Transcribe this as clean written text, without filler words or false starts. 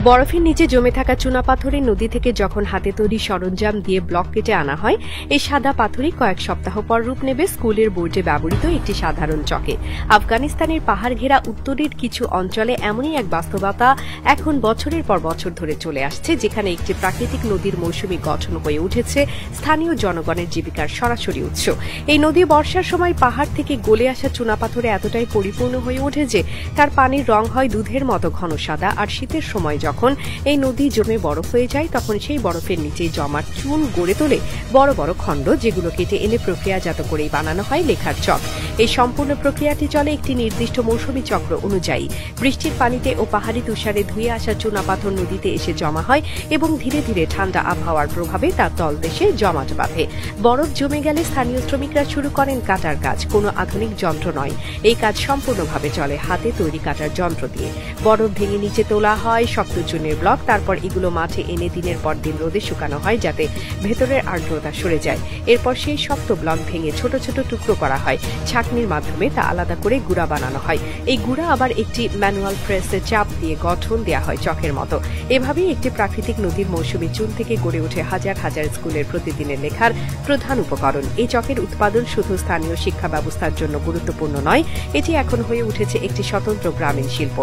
বরফের নিচে জমে থাকা চুনাপাথরের নদী থেকে যখন হাতে তৈরি সরঞ্জাম দিয়ে ব্লক কেটে আনা হয়, এই সাদা পাথরই কয়েক সপ্তাহ পর রূপ নেবে স্কুলের বোর্ডে ব্যবহৃত একটি সাধারণ চকে। আফগানিস্তানের পাহাড় ঘেরা উত্তরের কিছু অঞ্চলে এমনই এক বাস্তবতা এখন বছরের পর বছর ধরে চলে আসছে, যেখানে একটি প্রাকৃতিক নদীর মৌসুমী গঠন হয়ে উঠেছে স্থানীয় জনগণের জীবিকার সরাসরি উৎস। এই নদী বর্ষার সময় পাহাড় থেকে গলে আসা চুনাপাথরে এতটাই পরিপূর্ণ হয়ে ওঠে যে তার পানির রং হয় দুধের মতো ঘন সাদা। আর শীতের সময় যখন এই নদী জমে বরফ হয়ে যায়, তখন সেই বরফের নিচে জমা চুন গড়ে তোলে বড় বড় খণ্ড, যেগুলো কেটে এনে প্রক্রিয়াজাত করেই বানানো হয় লেখার চক। এই সম্পূর্ণ প্রক্রিয়াটি চলে একটি নির্দিষ্ট মৌসুমী চক্র অনুযায়ী। বৃষ্টির পানিতে ও পাহাড়ি তুষারে ধুয়ে আসা চুনাপাথর নদীতে এসে জমা হয় এবং ধীরে ধীরে ঠান্ডা আবহাওয়ার প্রভাবে তার তলদেশে জমাট বাঁধে। বরফ জমে গেলে স্থানীয় শ্রমিকরা শুরু করেন কাটার কাজ। কোনো আধুনিক যন্ত্র নয়, এই কাজ সম্পূর্ণভাবে চলে হাতে তৈরি কাটার যন্ত্র দিয়ে। বরফ ভেঙে নিচে তোলা হয় শক্ত চুনের ব্লক, তারপর এগুলো মাঠে এনে দিনের পর দিন রোদে শুকানো হয় যাতে ভেতরের আর্দ্রতা সরে যায়। এরপর সেই শক্ত ব্লক ভেঙে ছোট ছোট টুকরো করা হয়। ছাঁকনির মাধ্যমে তা আলাদা করে গুঁড়া বানানো হয়। এই গুঁড়া আবার একটি ম্যানুয়াল প্রেসে চাপ দিয়ে গঠন দেওয়া হয় চকের মতো। এভাবেই একটি প্রাকৃতিক নদীর মৌসুমী চুন থেকে গড়ে ওঠে হাজার হাজার স্কুলের প্রতিদিনের লেখার প্রধান উপকরণ। এই চকের উৎপাদন শুধু স্থানীয় শিক্ষা ব্যবস্থার জন্য গুরুত্বপূর্ণ নয়, এটি এখন হয়ে উঠেছে একটি স্বতন্ত্র গ্রামীণ শিল্প।